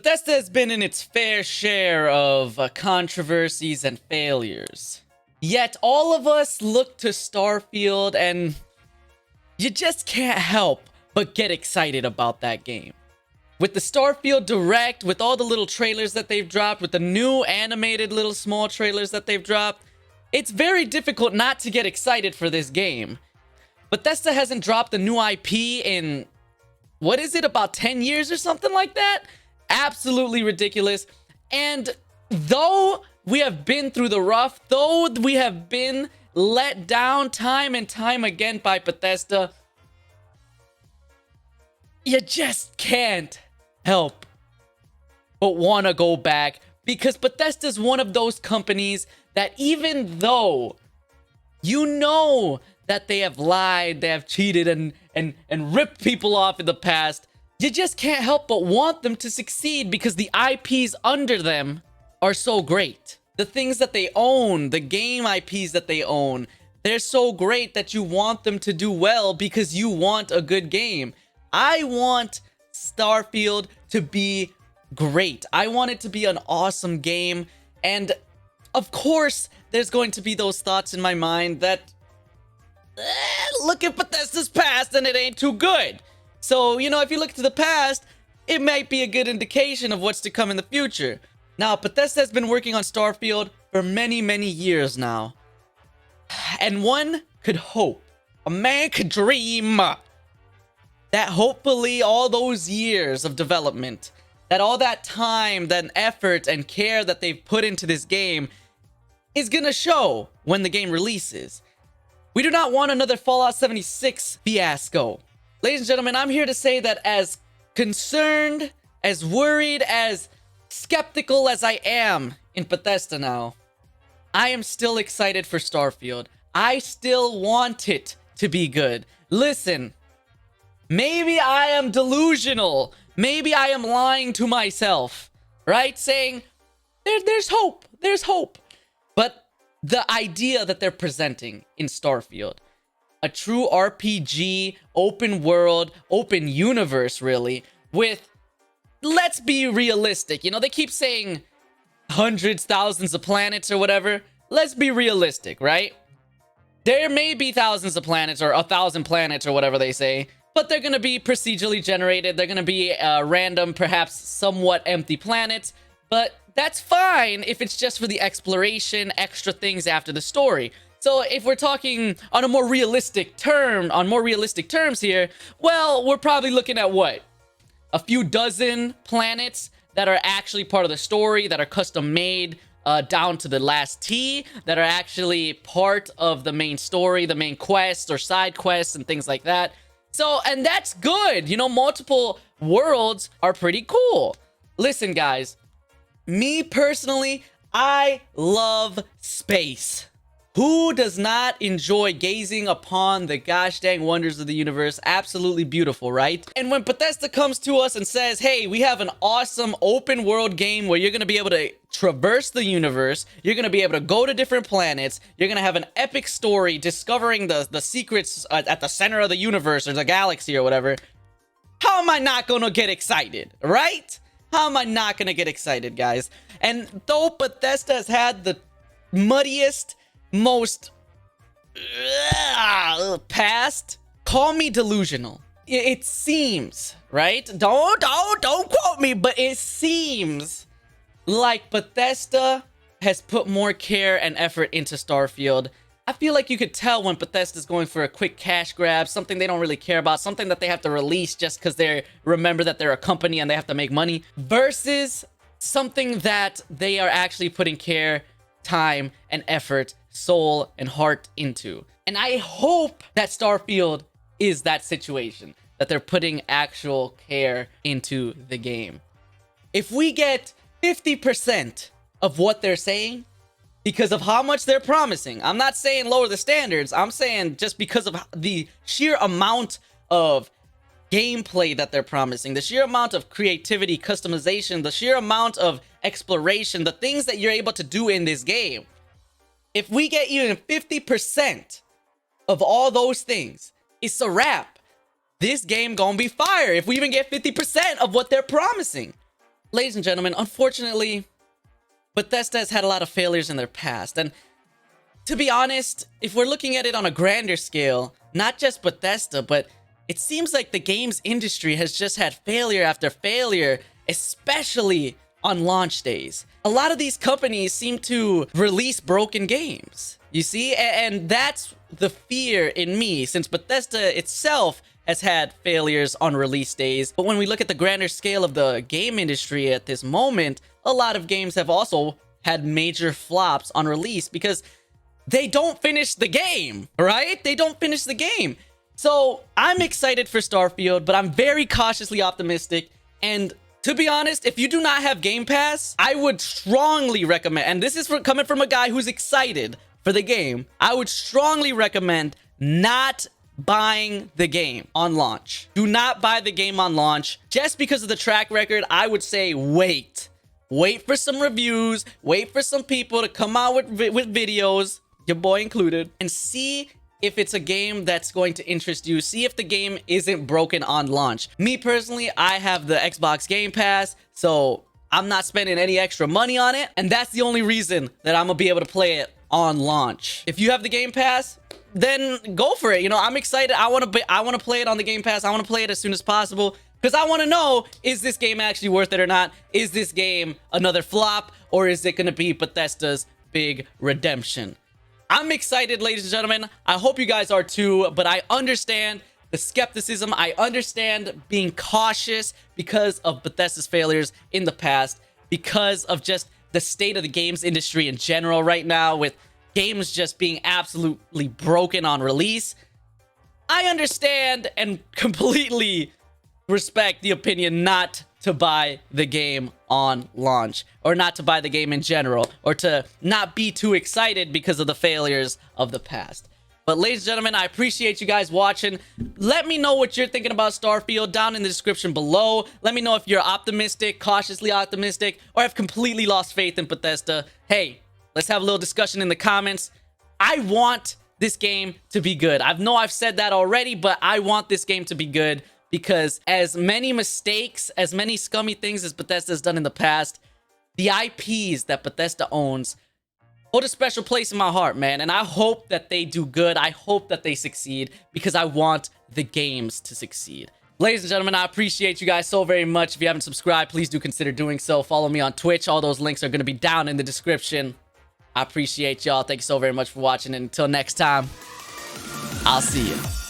Bethesda has been in its fair share of controversies and failures. Yet all of us look to Starfield and you just can't help but get excited about that game. With the Starfield Direct, with all the little trailers that they've dropped, with the new animated little small trailers that they've dropped, it's very difficult not to get excited for this game. Bethesda hasn't dropped a new IP in, what is it, about 10 years or something like that? Absolutely ridiculous. And though we have been through the rough, though we have been let down time and time again by Bethesda, you just can't help but want to go back, because Bethesda's one of those companies that even though you know that they have lied, they have cheated and ripped people off in the past, you just can't help but want them to succeed because the IPs under them are so great. The things that they own, the game IPs that they own, they're so great that you want them to do well because you want a good game. I want Starfield to be great. I want it to be an awesome game. And of course, there's going to be those thoughts in my mind that look at Bethesda's past and it ain't too good. So, you know, if you look to the past, it might be a good indication of what's to come in the future. Now, Bethesda has been working on Starfield for many, many years now. And one could hope, a man could dream, that hopefully all those years of development, that all that time, that effort and care that they've put into this game is gonna show when the game releases. We do not want another Fallout 76 fiasco. Ladies and gentlemen, I'm here to say that as concerned, as worried, as skeptical as I am in Bethesda now, I am still excited for Starfield. I still want it to be good. Listen, maybe I am delusional. Maybe I am lying to myself, right? Saying, there's hope. There's hope. But the idea that they're presenting in Starfield, a true RPG, open world, open universe, really, with, let's be realistic. You know, they keep saying hundreds, thousands of planets or whatever. Let's be realistic, right? There may be thousands of planets or 1,000 planets or whatever they say, but they're going to be procedurally generated. They're going to be random, perhaps somewhat empty planets, but that's fine if it's just for the exploration, extra things after the story. So if we're talking on a more realistic term, on more realistic terms here, well, we're probably looking at what? A few dozen planets that are actually part of the story, that are custom made down to the last T, that are actually part of the main story, the main quests or side quests and things like that. So, and that's good. You know, multiple worlds are pretty cool. Listen, guys, me personally, I love space. Who does not enjoy gazing upon the gosh dang wonders of the universe? Absolutely beautiful, right? And when Bethesda comes to us and says, hey, we have an awesome open world game where you're going to be able to traverse the universe, you're going to be able to go to different planets, you're going to have an epic story discovering the secrets at the center of the universe or the galaxy or whatever, how am I not going to get excited, right? How am I not going to get excited, guys? And though Bethesda has had the muddiest, most past, call me delusional. It seems, right? Don't quote me, but it seems like Bethesda has put more care and effort into Starfield. I feel like you could tell when Bethesda's going for a quick cash grab, something they don't really care about, something that they have to release just because they remember that they're a company and they have to make money, versus something that they are actually putting care, time, and effort, soul, and heart into. And I hope that Starfield is that situation, that they're putting actual care into the game. If we get 50% of what they're saying, because of how much they're promising, I'm not saying lower the standards, I'm saying just because of the sheer amount of gameplay that they're promising, the sheer amount of creativity, customization, the sheer amount of exploration, the things that you're able to do in this game. If we get even 50% of all those things, it's a wrap. This game gonna be fire if we even get 50% of what they're promising. Ladies and gentlemen, unfortunately, Bethesda has had a lot of failures in their past. And to be honest, if we're looking at it on a grander scale, not just Bethesda, but it seems like the games industry has just had failure after failure, especially on launch days. A lot of these companies seem to release broken games, you see? And that's the fear in me, since Bethesda itself has had failures on release days. But when we look at the grander scale of the game industry at this moment, a lot of games have also had major flops on release because they don't finish the game, right? They don't finish the game. So I'm excited for Starfield, but I'm very cautiously optimistic. And to be honest, if you do not have Game Pass, I would strongly recommend, and this is coming from a guy who's excited for the game, I would strongly recommend not buying the game on launch. Do not buy the game on launch. Just because of the track record, I would say wait. Wait for some reviews. Wait for some people to come out with videos, your boy included, and see if it's a game that's going to interest you. See if the game isn't broken on launch. Me personally, I have the Xbox Game Pass, so I'm not spending any extra money on it, and that's the only reason that I'm gonna be able to play it on launch. If you have the Game Pass, then go for it. You know, I'm excited. I want to play it on the Game Pass. I want to play it as soon as possible because I want to know, is this game actually worth it or not? Is this game another flop, or is it going to be Bethesda's big redemption? I'm excited, ladies and gentlemen. I hope you guys are too, but I understand the skepticism. I understand being cautious because of Bethesda's failures in the past, because of just the state of the games industry in general right now, with games just being absolutely broken on release. I understand and completely respect the opinion not to buy the game on launch, or not to buy the game in general, or to not be too excited because of the failures of the past. But ladies and gentlemen, I appreciate you guys watching. Let me know what you're thinking about Starfield down in the description below. Let me know if you're optimistic, cautiously optimistic, or have completely lost faith in Bethesda. Hey, let's have a little discussion in the comments. I want this game to be good. I know I've said that already, but I want this game to be good because as many mistakes, as many scummy things as Bethesda's done in the past, the IPs that Bethesda owns hold a special place in my heart, man. And I hope that they do good. I hope that they succeed because I want the games to succeed. Ladies and gentlemen, I appreciate you guys so very much. If you haven't subscribed, please do consider doing so. Follow me on Twitch. All those links are going to be down in the description. I appreciate y'all. Thank you so very much for watching. And until next time, I'll see you.